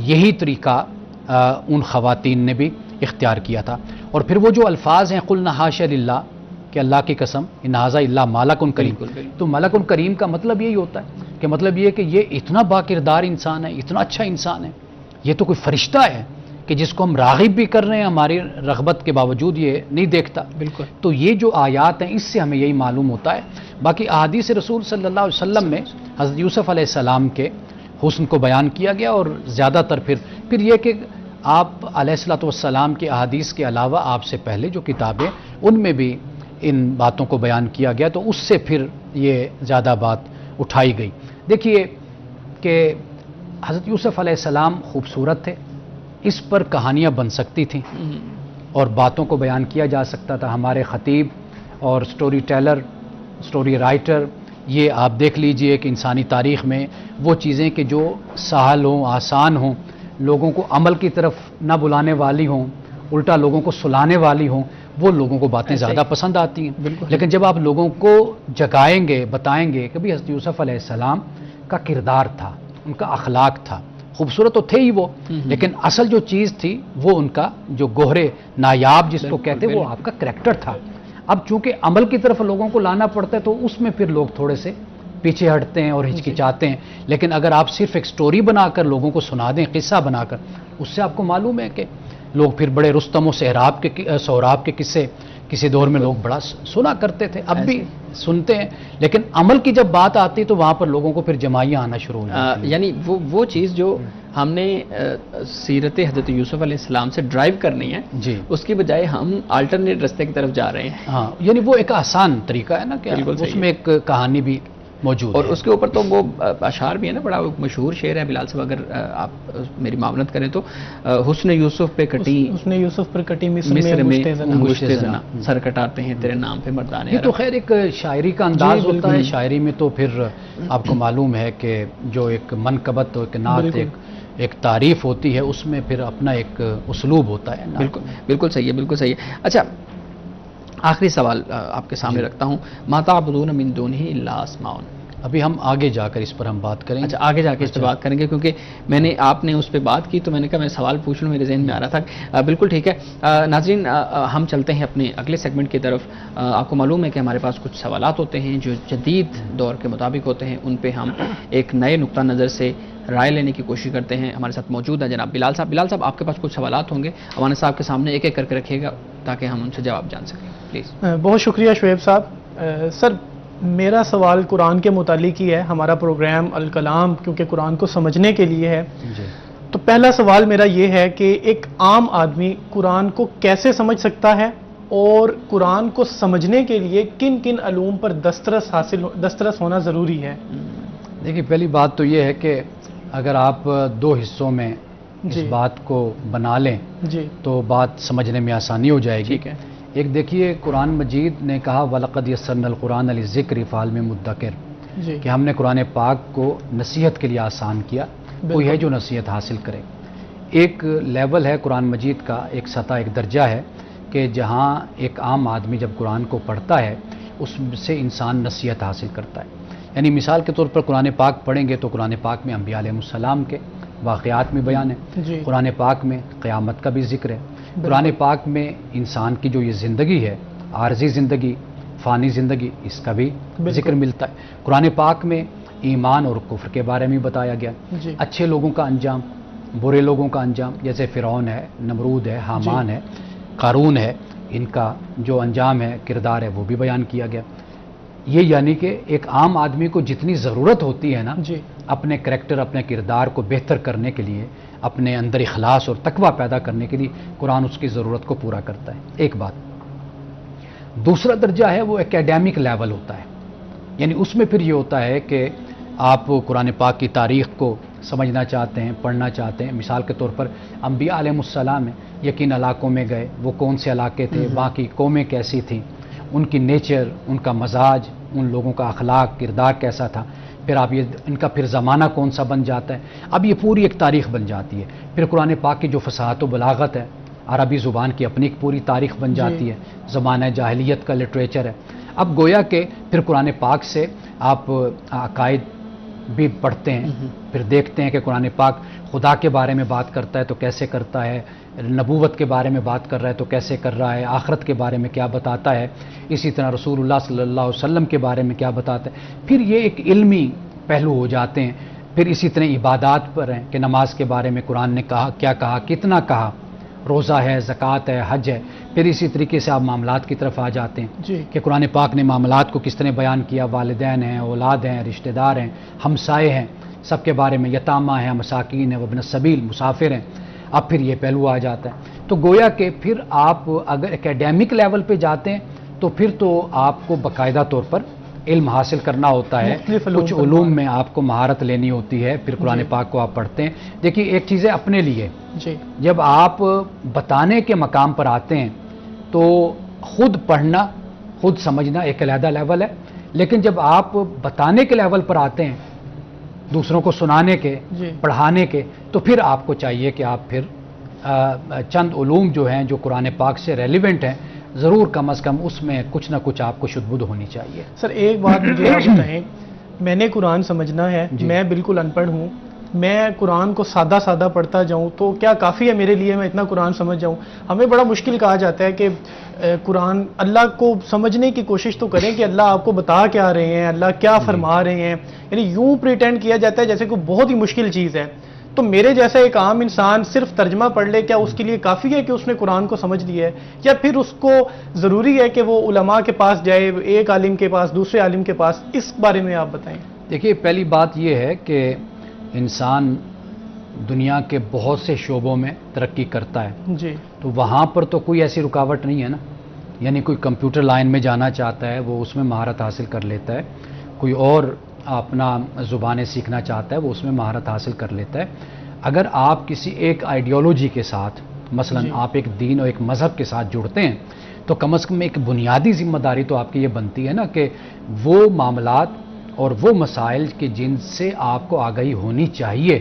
یہی طریقہ ان خواتین نے بھی اختیار کیا تھا. اور پھر وہ جو الفاظ ہیں قلنا حاشا للہ، کہ اللہ کی قسم ان ھذا الا ملک کریم، تو ملک کریم کا مطلب یہی ہوتا ہے کہ مطلب یہ کہ یہ اتنا باکردار انسان ہے، اتنا اچھا انسان ہے، یہ تو کوئی فرشتہ ہے کہ جس کو ہم راغب بھی کر رہے ہیں، ہماری رغبت کے باوجود یہ نہیں دیکھتا. بالکل. تو یہ جو آیات ہیں اس سے ہمیں یہی معلوم ہوتا ہے. باقی احادیث رسول صلی اللہ علیہ وسلم میں حضرت یوسف علیہ السلام کے حسن کو بیان کیا گیا، اور زیادہ تر پھر یہ کہ آپ علیہ الصلوۃ والسلام کی احادیث کے علاوہ آپ سے پہلے جو کتابیں ان میں بھی ان باتوں کو بیان کیا گیا، تو اس سے پھر یہ زیادہ بات اٹھائی گئی. دیکھیے کہ حضرت یوسف علیہ السلام خوبصورت تھے، اس پر کہانیاں بن سکتی تھیں اور باتوں کو بیان کیا جا سکتا تھا. ہمارے خطیب اور سٹوری ٹیلر، سٹوری رائٹر، یہ آپ دیکھ لیجئے کہ انسانی تاریخ میں وہ چیزیں کہ جو سہل ہوں، آسان ہوں، لوگوں کو عمل کی طرف نہ بلانے والی ہوں، الٹا لوگوں کو سلانے والی ہوں، وہ لوگوں کو باتیں زیادہ پسند آتی ہیں. لیکن جب آپ لوگوں کو جگائیں گے، بتائیں گے کہ بھی حضرت یوسف علیہ السلام کا کردار تھا، ان کا اخلاق تھا، خوبصورت تو تھے ہی وہ، لیکن اصل جو چیز تھی وہ ان کا جو گوہرے نایاب جس کو کہتے وہ آپ کا کریکٹر تھا. اب چونکہ عمل کی طرف لوگوں کو لانا پڑتا ہے تو اس میں پھر لوگ تھوڑے سے پیچھے ہٹتے ہیں اور ہچکچاتے ہیں. لیکن اگر آپ صرف ایک سٹوری بنا کر لوگوں کو سنا دیں، قصہ بنا کر، اس سے آپ کو معلوم ہے کہ لوگ پھر بڑے رستم و سہراب کے قصے کسی دور میں لوگ بڑا سنا کرتے تھے، اب بھی سنتے ہیں، لیکن عمل کی جب بات آتی تو وہاں پر لوگوں کو پھر جمائیاں آنا شروع ہو جاتی ہیں. یعنی وہ چیز جو ہم نے سیرت حضرت یوسف علیہ السلام سے ڈرائیو کرنی ہے، جی، اس کی بجائے ہم آلٹرنیٹ رستے کی طرف جا رہے ہیں. ہاں، یعنی وہ ایک آسان طریقہ ہے نا کہ اس میں ایک کہانی بھی موجود اور اس کے اوپر تو وہ اشعار بھی ہے نا، بڑا مشہور شعر ہے بلال صاحب، اگر آپ میری معاونت کریں تو حسن یوسف پہ کٹی، حسن یوسف پر کٹی مصر میں انگشت زنا، سر کٹاتے ہیں تیرے نام پہ مردانے. یہ تو خیر ایک شاعری کا انداز ہوتا ہے. شاعری میں تو پھر آپ کو معلوم ہے کہ جو ایک منقبت، ایک نعت، ایک تعریف ہوتی ہے، اس میں پھر اپنا ایک اسلوب ہوتا ہے. بالکل صحیح ہے، بالکل صحیح ہے. اچھا، آخری سوال آپ کے سامنے رکھتا ہوں. ما تعبدون من دونہ الا اسماء، ابھی ہم آگے جا کر اس پر ہم بات کریں گے. اچھا آگے جا کے اس پہ بات کریں گے، کیونکہ میں نے آپ نے اس پہ بات کی تو میں نے کہا میں سوال پوچھ لوں، میرے ذہن میں آ رہا تھا. بالکل ٹھیک ہے ناظرین، ہم چلتے ہیں اپنے اگلے سیگمنٹ کی طرف. آپ کو معلوم ہے کہ ہمارے پاس کچھ سوالات ہوتے ہیں جو جدید دور کے مطابق ہوتے ہیں، ان پہ ہم ایک نئے نقطہ نظر سے رائے لینے کی کوشش کرتے ہیں. ہمارے ساتھ موجود ہیں جناب بلال صاحب. بلال صاحب آپ کے پاس کچھ سوالات ہوں گے، امانت صاحب کے سامنے ایک ایک کر کے رکھیے گا تاکہ ہم ان سے جواب جان سکیں. پلیز. بہت شکریہ شعیب صاحب. سر میرا سوال قرآن کے متعلق ہی ہے. ہمارا پروگرام الکلام کیونکہ قرآن کو سمجھنے کے لیے ہے، جی. تو پہلا سوال میرا یہ ہے کہ ایک عام آدمی قرآن کو کیسے سمجھ سکتا ہے، اور قرآن کو سمجھنے کے لیے کن کن علوم پر دسترس ہونا ضروری ہے؟ دیکھیے پہلی بات تو یہ ہے کہ اگر آپ دو حصوں میں اس جی. بات کو بنا لیں جی تو بات سمجھنے میں آسانی ہو جائے گی. ٹھیک ہے. ایک دیکھیے قرآن مجید نے کہا وَلَقَدْ يَسَّرْنَا الْقُرْآنَ لِلذِّكْرِ فَهَلْ مِن مُدَّكِرٍ، جی کہ ہم نے قرآن پاک کو نصیحت کے لیے آسان کیا، کوئی ہے جو نصیحت حاصل کرے. ایک لیول ہے قرآن مجید کا، ایک سطح، ایک درجہ ہے کہ جہاں ایک عام آدمی جب قرآن کو پڑھتا ہے اس سے انسان نصیحت حاصل کرتا ہے. یعنی مثال کے طور پر قرآن پاک پڑھیں گے تو قرآن پاک میں انبیاء علیہ السلام کے واقعات میں بیان ہے، جی قرآن پاک میں قیامت کا بھی ذکر ہے، قرآن پاک میں انسان کی جو یہ زندگی ہے، عارضی زندگی، فانی زندگی، اس کا بھی ذکر ملتا ہے. قرآن پاک میں ایمان اور کفر کے بارے میں بتایا گیا، جی اچھے لوگوں کا انجام، برے لوگوں کا انجام، جیسے فرعون ہے، نمرود ہے، حامان ہے، قارون ہے، ان کا جو انجام ہے، کردار ہے، وہ بھی بیان کیا گیا. یہ یعنی کہ ایک عام آدمی کو جتنی ضرورت ہوتی ہے نا جی اپنے کریکٹر، اپنے کردار کو بہتر کرنے کے لیے، اپنے اندر اخلاص اور تقویٰ پیدا کرنے کے لیے قرآن اس کی ضرورت کو پورا کرتا ہے. ایک بات. دوسرا درجہ ہے وہ اکیڈیمک لیول ہوتا ہے، یعنی اس میں پھر یہ ہوتا ہے کہ آپ قرآن پاک کی تاریخ کو سمجھنا چاہتے ہیں، پڑھنا چاہتے ہیں. مثال کے طور پر انبیاء علیہ السلام ہیں، یقین علاقوں میں گئے، وہ کون سے علاقے تھے، وہاں کی قومیں کیسی تھیں، ان کی نیچر، ان کا مزاج، ان لوگوں کا اخلاق، کردار کیسا تھا. پھر آپ یہ ان کا پھر زمانہ کون سا بن جاتا ہے. اب یہ پوری ایک تاریخ بن جاتی ہے. پھر قرآن پاک کی جو فصاحت و بلاغت ہے، عربی زبان کی اپنی ایک پوری تاریخ بن جاتی ہے، زمانہ جاہلیت کا لٹریچر ہے. اب گویا کہ پھر قرآن پاک سے آپ عقائد بھی پڑھتے ہیں، پھر دیکھتے ہیں کہ قرآن پاک خدا کے بارے میں بات کرتا ہے تو کیسے کرتا ہے، نبوت کے بارے میں بات کر رہا ہے تو کیسے کر رہا ہے، آخرت کے بارے میں کیا بتاتا ہے، اسی طرح رسول اللہ صلی اللہ علیہ وسلم کے بارے میں کیا بتاتا ہے. پھر یہ ایک علمی پہلو ہو جاتے ہیں. پھر اسی طرح عبادات پر ہیں کہ نماز کے بارے میں قرآن نے کہا، کتنا کہا، روزہ ہے، زکوٰۃ ہے، حج ہے. پھر اسی طریقے سے آپ معاملات کی طرف آ جاتے ہیں جی کہ قرآن پاک نے معاملات کو کس طرح بیان کیا. والدین ہیں، اولاد ہیں، رشتہ دار ہیں، ہمسائے ہیں، سب کے بارے میں، یتامہ ہیں، مساکین ہیں، وابن السبیل، مسافر ہیں. اب پھر یہ پہلو آ جاتا ہے. تو گویا کہ پھر آپ اگر اکیڈیمک لیول پہ جاتے ہیں تو پھر تو آپ کو باقاعدہ طور پر علم حاصل کرنا ہوتا ہے، مختلف علوم کچھ پر علوم میں آپ کو مہارت لینی ہوتی ہے. پھر قرآن پاک کو آپ پڑھتے ہیں. دیکھیے ایک چیز ہے اپنے لیے، جی جب آپ بتانے کے مقام پر آتے ہیں تو خود پڑھنا، خود سمجھنا ایک علیحدہ لیول ہے. لیکن جب آپ بتانے کے لیول پر آتے ہیں، دوسروں کو سنانے کے، جی پڑھانے کے، تو پھر آپ کو چاہیے کہ آپ پھر چند علوم جو ہیں جو قرآن پاک سے ریلیونٹ ہیں، ضرور کم از کم اس میں کچھ نہ کچھ آپ کو شد بدھ ہونی چاہیے. سر ایک بات مجھے آپ بتائیں، میں نے قرآن سمجھنا ہے، جی. میں بالکل ان پڑھ ہوں، میں قرآن کو سادہ سادہ پڑھتا جاؤں تو کیا کافی ہے میرے لیے میں اتنا قرآن سمجھ جاؤں؟ ہمیں بڑا مشکل کہا جاتا ہے کہ قرآن اللہ کو سمجھنے کی کوشش تو کریں کہ اللہ آپ کو بتا کیا رہے ہیں، اللہ کیا فرما رہے ہیں. یعنی یوں پریٹینڈ کیا جاتا ہے جیسے کوئی بہت ہی مشکل چیز ہے. تو میرے جیسا ایک عام انسان صرف ترجمہ پڑھ لے، کیا اس کے لیے کافی ہے کہ اس نے قرآن کو سمجھ لیا ہے، یا پھر اس کو ضروری ہے کہ وہ علماء کے پاس جائے، ایک عالم کے پاس، دوسرے عالم کے پاس؟ اس بارے میں آپ بتائیں. دیکھیے پہلی بات یہ ہے کہ انسان دنیا کے بہت سے شعبوں میں ترقی کرتا ہے، جی تو وہاں پر تو کوئی ایسی رکاوٹ نہیں ہے نا. یعنی کوئی کمپیوٹر لائن میں جانا چاہتا ہے وہ اس میں مہارت حاصل کر لیتا ہے، کوئی اور اپنا زبانیں سیکھنا چاہتا ہے وہ اس میں مہارت حاصل کر لیتا ہے. اگر آپ کسی ایک آئیڈیالوجی کے ساتھ، مثلا آپ ایک دین اور ایک مذہب کے ساتھ جڑتے ہیں تو کم از کم ایک بنیادی ذمہ داری تو آپ کی یہ بنتی ہے نا کہ وہ معاملات اور وہ مسائل کے جن سے آپ کو آگاہی ہونی چاہیے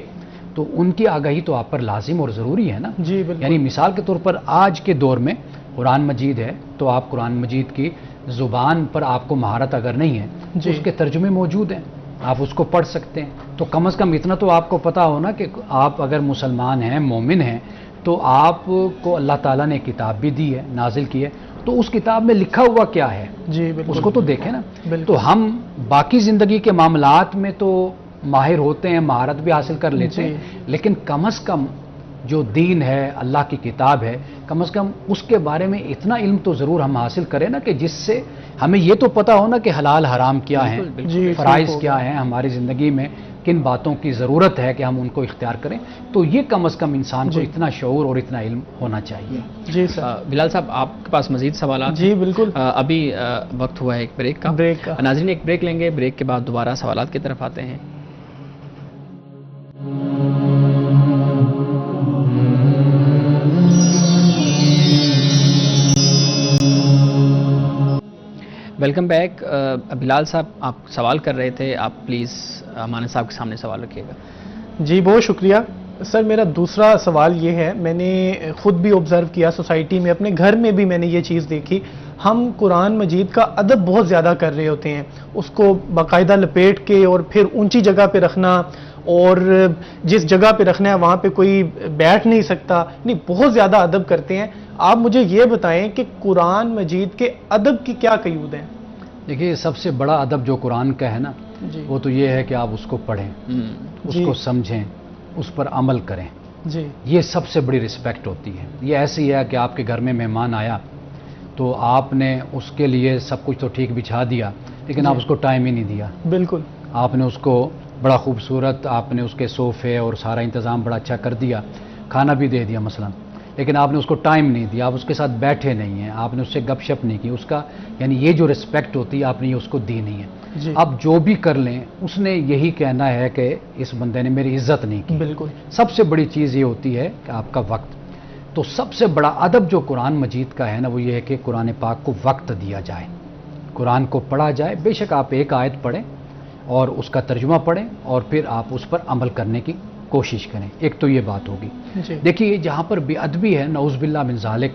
تو ان کی آگاہی تو آپ پر لازم اور ضروری ہے نا. جی بالکل. یعنی مثال کے طور پر آج کے دور میں قرآن مجید ہے تو آپ قرآن مجید کی زبان پر آپ کو مہارت اگر نہیں ہے تو جی. اس کے ترجمے موجود ہیں. آپ اس کو پڑھ سکتے ہیں. تو کم از کم اتنا تو آپ کو پتا ہو نا کہ آپ اگر مسلمان ہیں، مومن ہیں، تو آپ کو اللہ تعالیٰ نے کتاب بھی دی ہے، نازل کی ہے، تو اس کتاب میں لکھا ہوا کیا ہے جی بالکل، اس کو تو دیکھیں نا. بالکل. تو ہم باقی زندگی کے معاملات میں تو ماہر ہوتے ہیں، مہارت بھی حاصل کر لیتے ہیں، لیکن کم از کم جو دین ہے، اللہ کی کتاب ہے، کم از کم اس کے بارے میں اتنا علم تو ضرور ہم حاصل کریں نا کہ جس سے ہمیں یہ تو پتا ہو نا کہ حلال حرام کیا ہیں، جی، فرائض کیا ہیں ہماری زندگی میں، کن باتوں کی ضرورت ہے کہ ہم ان کو اختیار کریں. تو یہ کم از کم انسان کو اتنا شعور اور اتنا علم ہونا چاہیے. جی سر. بلال صاحب آپ کے پاس مزید سوالات؟ جی بالکل. ابھی وقت ہوا ہے ایک بریک کا. ناظرین ایک بریک لیں گے، بریک کے بعد دوبارہ سوالات کی طرف آتے ہیں. Welcome back. بلال صاحب آپ سوال کر رہے تھے، آپ پلیز مانا صاحب کے سامنے سوال رکھیے گا. جی بہت شکریہ سر. میرا دوسرا سوال یہ ہے، میں نے خود بھی آبزرو کیا سوسائٹی میں، اپنے گھر میں بھی میں نے یہ چیز دیکھی، ہم قرآن مجید کا ادب بہت زیادہ کر رہے ہوتے ہیں، اس کو باقاعدہ لپیٹ کے اور پھر اونچی جگہ پہ رکھنا، اور جس جگہ پہ رکھنا ہے وہاں پہ کوئی بیٹھ نہیں سکتا، نہیں بہت زیادہ ادب کرتے ہیں. آپ مجھے یہ بتائیں کہ قرآن مجید کے ادب کی کیا قیود ہیں؟ دیکھیے سب سے بڑا ادب جو قرآن کا ہے نا، وہ تو یہ ہے کہ آپ اس کو پڑھیں، اس کو سمجھیں، اس پر عمل کریں. جی یہ سب سے بڑی رسپیکٹ ہوتی ہے. یہ ایسی ہے کہ آپ کے گھر میں مہمان آیا تو آپ نے اس کے لیے سب کچھ تو ٹھیک بچھا دیا، لیکن آپ اس کو ٹائم ہی نہیں دیا. بالکل. آپ نے اس کو بڑا خوبصورت، آپ نے اس کے صوفے اور سارا انتظام بڑا اچھا کر دیا، کھانا بھی دے دیا مثلا، لیکن آپ نے اس کو ٹائم نہیں دیا، آپ اس کے ساتھ بیٹھے نہیں ہیں، آپ نے اس سے گپ شپ نہیں کی، اس کا یعنی یہ جو رسپیکٹ ہوتی ہے آپ نے یہ اس کو دی نہیں ہے. اب جو بھی کر لیں اس نے یہی کہنا ہے کہ اس بندے نے میری عزت نہیں کی. بالکل. سب سے بڑی چیز یہ ہوتی ہے کہ آپ کا وقت. تو سب سے بڑا ادب جو قرآن مجید کا ہے نا، وہ یہ ہے کہ قرآن پاک کو وقت دیا جائے، قرآن کو پڑھا جائے. بے شک آپ ایک آیت پڑھیں اور اس کا ترجمہ پڑھیں اور پھر آپ اس پر عمل کرنے کی کوشش کریں. ایک تو یہ بات ہوگی. دیکھیے جہاں پر بے ادبی ہے، نعوذ باللہ من ذالک،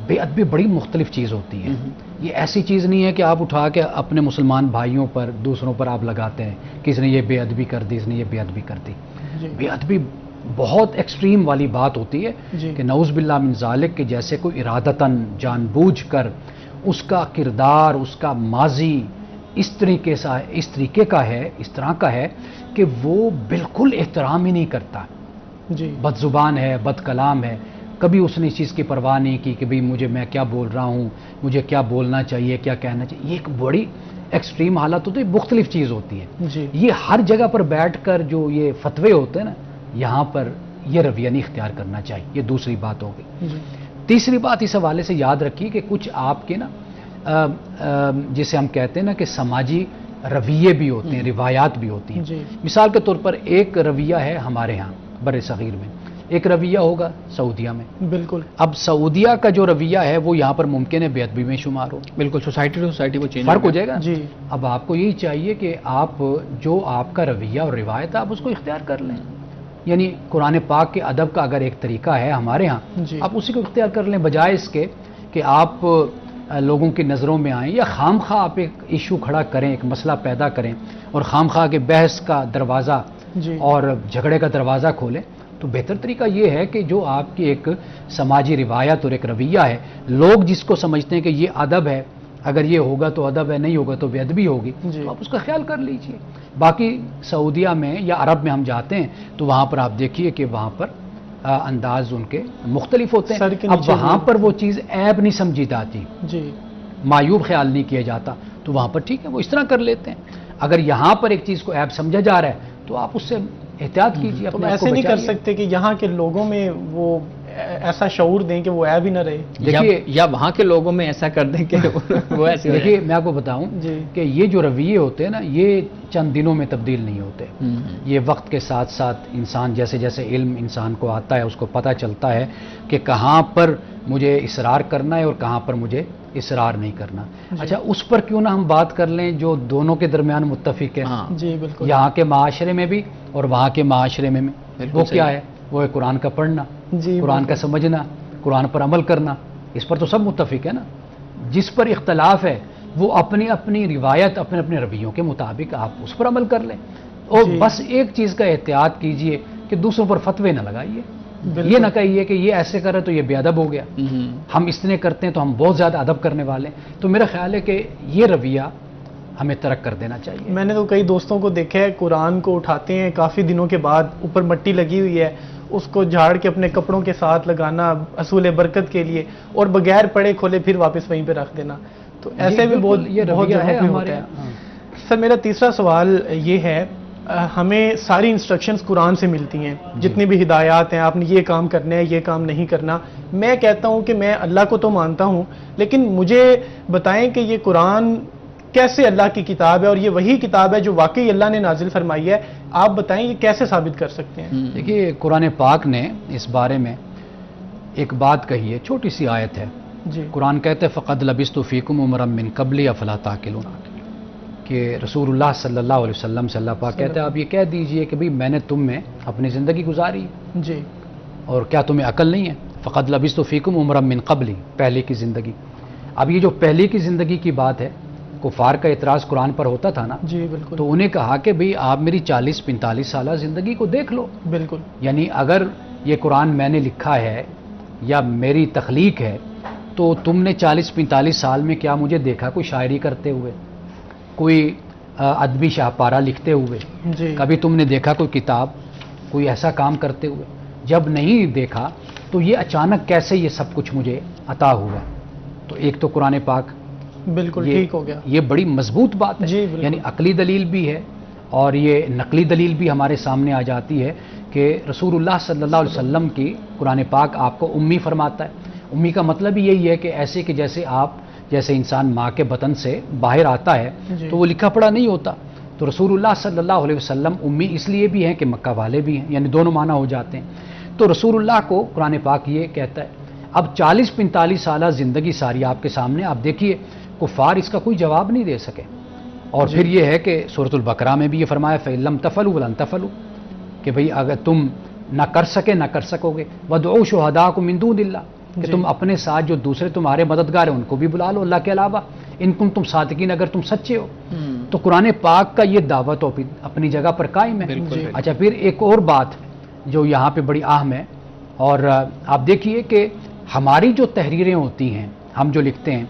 بے ادبی بڑی مختلف چیز ہوتی ہے. یہ ایسی چیز نہیں ہے کہ آپ اٹھا کے اپنے مسلمان بھائیوں پر، دوسروں پر آپ لگاتے ہیں کہ اس نے یہ بے ادبی کر دی، اس نے یہ بے ادبی کر دی. بے ادبی بہت ایکسٹریم والی بات ہوتی ہے کہ نعوذ باللہ من ذالک کہ جیسے کوئی ارادتاً جان بوجھ کر اس کا کردار، اس کا ماضی اس طریقے کا ہے، اس طرح کا ہے کہ وہ بالکل احترام ہی نہیں کرتا. بد زبان ہے، بد کلام ہے، کبھی اس نے اس چیز کی پرواہ نہیں کی کہ بھئی میں کیا بول رہا ہوں، مجھے کیا بولنا چاہیے، کیا کہنا چاہیے. یہ ایک بڑی ایکسٹریم حالت ہوتی ہے، مختلف چیز ہوتی ہے. یہ ہر جگہ پر بیٹھ کر جو یہ فتوے ہوتے ہیں نا، یہاں پر یہ رویہ نہیں اختیار کرنا چاہیے. یہ دوسری بات ہو گئی. تیسری بات اس حوالے سے یاد رکھیے کہ کچھ آپ کے نا جسے ہم کہتے ہیں نا کہ سماجی رویے بھی ہوتے ہیں، روایات بھی ہوتی ہیں. مثال کے طور پر ایک رویہ ہے ہمارے ہاں بر صغیر میں، ایک رویہ ہوگا سعودیہ میں. بالکل. اب سعودیہ کا جو رویہ ہے وہ یہاں پر ممکن ہے بے ادبی میں شمار ہو. بالکل. سوسائٹی ٹو سوسائٹی وہ چینج فرق ہو جائے گا. اب آپ کو یہی چاہیے کہ آپ جو آپ کا رویہ اور روایت ہے آپ اس کو اختیار کر لیں. یعنی قرآن پاک کے ادب کا اگر ایک طریقہ ہے ہمارے ہاں، آپ اسی کو اختیار کر لیں، بجائے اس کے کہ آپ لوگوں کی نظروں میں آئیں یا خام خواہ آپ ایک ایشو کھڑا کریں، ایک مسئلہ پیدا کریں اور خام خواہ کے بحث کا دروازہ اور جھگڑے کا دروازہ کھولیں. تو بہتر طریقہ یہ ہے کہ جو آپ کی ایک سماجی روایت اور ایک رویہ ہے، لوگ جس کو سمجھتے ہیں کہ یہ ادب ہے، اگر یہ ہوگا تو ادب ہے، نہیں ہوگا تو بے ادبی ہوگی، تو آپ اس کا خیال کر لیجئے. باقی سعودیہ میں یا عرب میں ہم جاتے ہیں تو وہاں پر آپ دیکھیے کہ وہاں پر انداز ان کے مختلف ہوتے ہیں. اب وہاں پر وہ چیز عیب نہیں سمجھی جاتی، معیوب خیال نہیں کیا جاتا، تو وہاں پر ٹھیک ہے وہ اس طرح کر لیتے ہیں. اگر یہاں پر ایک چیز کو عیب سمجھا جا رہا ہے تو آپ اس سے احتیاط کیجیے. تو ایسے نہیں کر سکتے کہ یہاں کے لوگوں میں وہ ایسا شعور دیں کہ وہ عیب ہی نہ رہے. دیکھیے یا وہاں کے لوگوں میں ایسا کر دیں کہ وہ ایسے. دیکھیے میں آپ کو بتاؤں کہ یہ جو رویے ہوتے ہیں نا، یہ چند دنوں میں تبدیل نہیں ہوتے. یہ وقت کے ساتھ ساتھ انسان جیسے جیسے علم انسان کو آتا ہے، اس کو پتہ چلتا ہے کہ کہاں پر مجھے اصرار کرنا ہے اور کہاں پر مجھے اصرار نہیں کرنا. اچھا اس پر کیوں نہ ہم بات کر لیں جو دونوں کے درمیان متفق ہے. جی بالکل. یہاں کے معاشرے میں بھی اور وہاں کے معاشرے میں وہ کیا ہے؟ وہ ہے قرآن کا پڑھنا، قرآن کا سمجھنا، قرآن پر عمل کرنا. اس پر تو سب متفق ہے نا. جس پر اختلاف ہے وہ اپنی اپنی روایت اپنے اپنے رویوں کے مطابق آپ اس پر عمل کر لیں، اور بس ایک چیز کا احتیاط کیجئے کہ دوسروں پر فتوے نہ لگائیے، یہ نہ کہیے کہ یہ ایسے کرے تو یہ بے ادب ہو گیا، ہم اس طرح کرتے ہیں تو ہم بہت زیادہ ادب کرنے والے ہیں۔ تو میرا خیال ہے کہ یہ رویہ ہمیں ترک کر دینا چاہیے۔ میں نے تو کئی دوستوں کو دیکھا ہے قرآن کو اٹھاتے ہیں کافی دنوں کے بعد، اوپر مٹی لگی ہوئی ہے، اس کو جھاڑ کے اپنے کپڑوں کے ساتھ لگانا حصول برکت کے لیے، اور بغیر پڑھے کھولے پھر واپس وہیں پہ رکھ دینا، تو ایسے بھی بہت رویہ ہے ہمارے ہوتا ہے۔ سر میرا تیسرا سوال یہ ہے، ہمیں ساری انسٹرکشنز قرآن سے ملتی ہیں، جتنی بھی ہدایات ہیں، آپ نے یہ کام کرنا ہے، یہ کام نہیں کرنا۔ میں کہتا ہوں کہ میں اللہ کو تو مانتا ہوں، لیکن مجھے بتائیں کہ یہ قرآن کیسے اللہ کی کتاب ہے، اور یہ وہی کتاب ہے جو واقعی اللہ نے نازل فرمائی ہے، آپ بتائیں یہ کیسے ثابت کر سکتے ہیں؟ دیکھیے قرآن پاک نے اس بارے میں ایک بات کہی ہے، چھوٹی سی آیت ہے، جی قرآن کہتے ہیں فَقَدْ لَبِثْتُ فِيكُمْ عُمَرًا مِّن قَبْلِي أَفَلَا تَعْقِلُونَ، کہ رسول اللہ صلی اللہ علیہ وسلم سے اللہ پاک کہتے ہیں آپ یہ کہہ دیجئے کہ بھئی میں نے تم میں اپنی زندگی گزاری جی اور کیا تمہیں عقل نہیں ہے؟ فَقَدْ لَبِثْتُ فِيكُمْ عُمَرًا مِّن قَبْلِي، پہلے کی زندگی۔ اب یہ جو پہلے کی زندگی کی بات ہے، کفار کا اعتراض قرآن پر ہوتا تھا نا، جی بالکل، تو انہیں کہا کہ بھئی آپ میری 40-45 سالہ زندگی کو دیکھ لو، بالکل یعنی اگر یہ قرآن میں نے لکھا ہے یا میری تخلیق ہے تو تم نے 40-45 سال میں کیا مجھے دیکھا کوئی شاعری کرتے ہوئے، کوئی ادبی شاہپارہ لکھتے ہوئے؟ جی کبھی تم نے دیکھا کوئی کتاب، کوئی ایسا کام کرتے ہوئے؟ جب نہیں دیکھا تو یہ اچانک کیسے یہ سب کچھ مجھے عطا ہوا؟ تو ایک تو قرآن پاک بالکل ٹھیک ہو گیا، یہ بڑی مضبوط بات ہے، جی بالکل، یعنی عقلی دلیل بھی ہے اور یہ نقلی دلیل بھی ہمارے سامنے آ جاتی ہے کہ رسول اللہ صلی اللہ علیہ وسلم کی قرآن پاک آپ کو امی فرماتا ہے۔ امی کا مطلب ہی یہی ہے کہ ایسے کہ جیسے انسان ماں کے بطن سے باہر آتا ہے جی تو وہ لکھا پڑھا نہیں ہوتا، تو رسول اللہ صلی اللہ علیہ وسلم امی اس لیے بھی ہیں کہ مکہ والے بھی ہیں، یعنی دونوں معنی ہو جاتے ہیں۔ تو رسول اللہ کو قرآن پاک یہ کہتا ہے۔ اب 40-45 سالہ زندگی ساری آپ کے سامنے، آپ دیکھیے کفار اس کا کوئی جواب نہیں دے سکے، اور پھر یہ ہے کہ سورۃ البقرہ میں بھی یہ فرمایا فَإِن لَمْ تَفْعَلُوا وَلَن تَفْعَلُوا، کہ بھئی اگر تم نہ کر سکے نہ کر سکو گے، وَادْعُوا شُهَدَاءَكُم مِّن دُونِ اللَّهِ، کہ تم اپنے ساتھ جو دوسرے تمہارے مددگار ہیں ان کو بھی بلا لو اللہ کے علاوہ، ان تم صادقین، اگر تم سچے ہو۔ تو قرآن پاک کا یہ دعوت اپنی جگہ پر قائم ہے۔ اچھا پھر ایک اور بات جو یہاں پہ بڑی اہم ہے، اور آپ دیکھیے کہ ہماری جو تحریریں ہوتی ہیں، ہم جو لکھتے ہیں،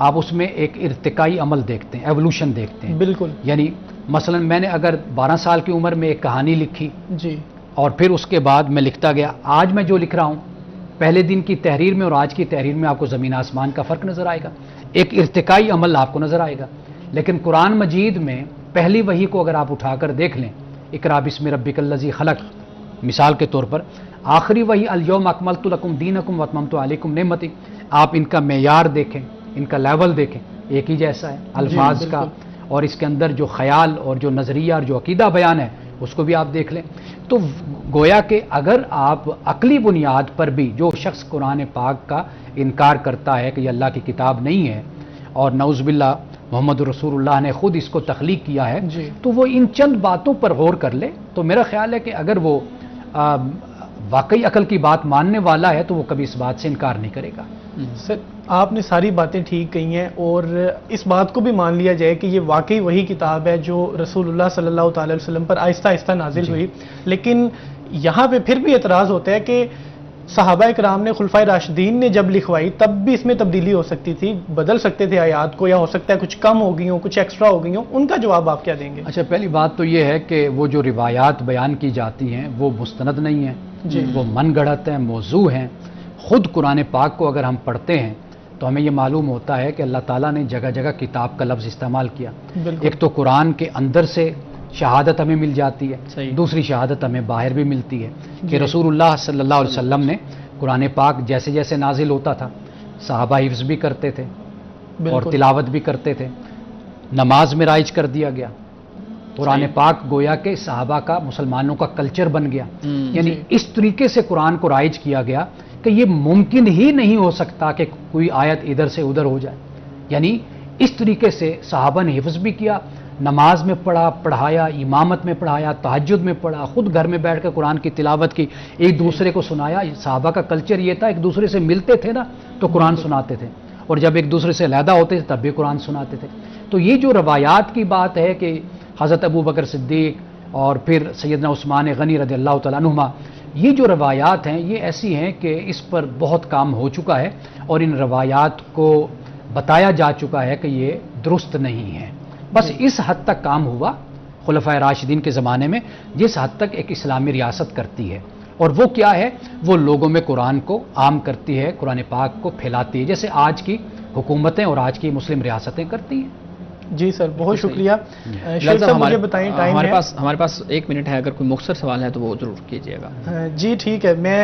آپ اس میں ایک ارتقائی عمل دیکھتے ہیں، ایوولوشن دیکھتے ہیں، بالکل، یعنی مثلا میں نے اگر 12 سال کی عمر میں ایک کہانی لکھی جی اور پھر اس کے بعد میں لکھتا گیا، آج میں جو لکھ رہا ہوں پہلے دن کی تحریر میں اور آج کی تحریر میں آپ کو زمین آسمان کا فرق نظر آئے گا، ایک ارتقائی عمل آپ کو نظر آئے گا۔ لیکن قرآن مجید میں پہلی وحی کو اگر آپ اٹھا کر دیکھ لیں، اقرا بسم ربک الذی خلق، مثال کے طور پر آخری وحی الیوم اکملت لکم دینکم واتممت علیکم نعمتی، آپ ان کا معیار دیکھیں، ان کا لیول دیکھیں، ایک ہی جیسا ہے الفاظ کا، اور اس کے اندر جو خیال اور جو نظریہ اور جو عقیدہ بیان ہے اس کو بھی آپ دیکھ لیں۔ تو گویا کہ اگر آپ عقلی بنیاد پر بھی جو شخص قرآن پاک کا انکار کرتا ہے کہ یہ اللہ کی کتاب نہیں ہے اور نعوذ باللہ محمد رسول اللہ نے خود اس کو تخلیق کیا ہے، تو وہ ان چند باتوں پر غور کر لے، تو میرا خیال ہے کہ اگر وہ واقعی عقل کی بات ماننے والا ہے تو وہ کبھی اس بات سے انکار نہیں کرے گا۔ سر آپ نے ساری باتیں ٹھیک کہی ہیں، اور اس بات کو بھی مان لیا جائے کہ یہ واقعی وہی کتاب ہے جو رسول اللہ صلی اللہ تعالی علیہ وسلم پر آہستہ آہستہ نازل ہوئی، لیکن یہاں پہ پھر بھی اعتراض ہوتا ہے کہ صحابہ کرام نے، خلفائے راشدین نے جب لکھوائی تب بھی اس میں تبدیلی ہو سکتی تھی، بدل سکتے تھے آیات کو، یا ہو سکتا ہے کچھ کم ہو گئی ہوں، کچھ ایکسٹرا ہو گئی ہوں، ان کا جواب آپ کیا دیں گے؟ اچھا پہلی بات تو یہ ہے کہ وہ جو روایات بیان کی جاتی ہیں وہ مستند نہیں ہیں، وہ من گڑھت ہیں، موضوع ہیں۔ خود قرآن پاک کو اگر ہم پڑھتے ہیں تو ہمیں یہ معلوم ہوتا ہے کہ اللہ تعالیٰ نے جگہ جگہ کتاب کا لفظ استعمال کیا۔ ایک تو قرآن کے اندر سے شہادت ہمیں مل جاتی ہے، دوسری شہادت ہمیں باہر بھی ملتی ہے کہ رسول اللہ صلی اللہ علیہ وسلم نے قرآن پاک جیسے جیسے نازل ہوتا تھا صحابہ حفظ بھی کرتے تھے اور تلاوت بھی کرتے تھے، نماز میں رائج کر دیا گیا، قرآن پاک گویا کہ صحابہ کا، مسلمانوں کا کلچر بن گیا، یعنی اس طریقے سے قرآن کو رائج کیا گیا کہ یہ ممکن ہی نہیں ہو سکتا کہ کوئی آیت ادھر سے ادھر ہو جائے، یعنی اس طریقے سے صحابہ نے حفظ بھی کیا، نماز میں پڑھا، پڑھایا، امامت میں پڑھایا، تہجد میں پڑھا، خود گھر میں بیٹھ کر قرآن کی تلاوت کی، ایک دوسرے کو سنایا۔ صحابہ کا کلچر یہ تھا، ایک دوسرے سے ملتے تھے نا تو قرآن سناتے تھے، اور جب ایک دوسرے سے علیحدہ ہوتے تھے تب بھی قرآن سناتے تھے. تو یہ جو روایات کی بات ہے کہ حضرت ابو بکر صدیق اور پھر سیدنا عثمان غنی رضی اللہ تعالیٰ عنہما، یہ جو روایات ہیں یہ ایسی ہیں کہ اس پر بہت کام ہو چکا ہے اور ان روایات کو بتایا جا چکا ہے کہ یہ درست نہیں ہے. بس اس حد تک کام ہوا خلفائے راشدین کے زمانے میں جس حد تک ایک اسلامی ریاست کرتی ہے، اور وہ کیا ہے، وہ لوگوں میں قرآن کو عام کرتی ہے، قرآن پاک کو پھیلاتی ہے، جیسے آج کی حکومتیں اور آج کی مسلم ریاستیں کرتی ہیں. جی سر، بہت شکریہ. شیخ صاحب مجھے بتائیں، ٹائم ہے ہمارے پاس 1 منٹ ہے، اگر کوئی مختصر سوال ہے تو وہ ضرور کیجیے گا. جی ٹھیک ہے، میں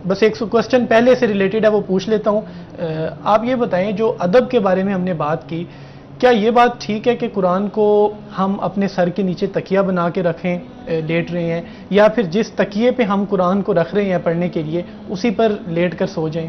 بس ایک کوشچن پہلے سے ریلیٹڈ ہے وہ پوچھ لیتا ہوں. آپ یہ بتائیں، جو ادب کے بارے میں ہم نے بات کی، کیا یہ بات ٹھیک ہے کہ قرآن کو ہم اپنے سر کے نیچے تکیہ بنا کے رکھیں، لیٹ رہے ہیں، یا پھر جس تکیے پہ ہم قرآن کو رکھ رہے ہیں پڑھنے کے لیے اسی پر لیٹ کر سو جائیں؟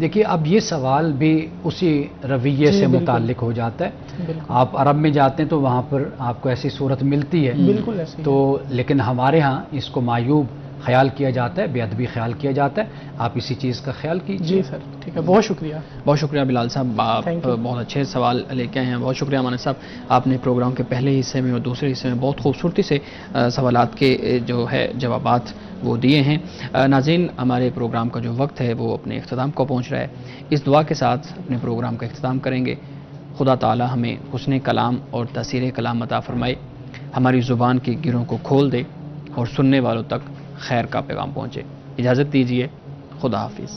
دیکھیے اب یہ سوال بھی اسی رویے سے متعلق ہو جاتا ہے. آپ عرب میں جاتے ہیں تو وہاں پر آپ کو ایسی صورت ملتی ہے، بالکل ایسی تو لیکن ہمارے ہاں اس کو معیوب خیال کیا جاتا ہے، بے ادبی خیال کیا جاتا ہے. آپ اسی چیز کا خیال کیجیے. جی سر ٹھیک ہے، بہت شکریہ. بہت شکریہ بلال صاحب، آپ بہت اچھے سوال لے کے آئے ہیں. بہت شکریہ مانک صاحب، آپ نے پروگرام کے پہلے حصے میں اور دوسرے حصے میں بہت خوبصورتی سے سوالات کے جو ہے جوابات وہ دیے ہیں. ناظرین، ہمارے پروگرام کا جو وقت ہے وہ اپنے اختتام کو پہنچ رہا ہے. اس دعا کے ساتھ اپنے پروگرام کا اختتام کریں گے. خدا تعالی ہمیں حسن کلام اور تاثیر کلام عطا فرمائے، ہماری زبان کی گروں کو کھول دے اور سننے والوں تک خیر کا پیغام پہنچے. اجازت دیجیے، خدا حافظ.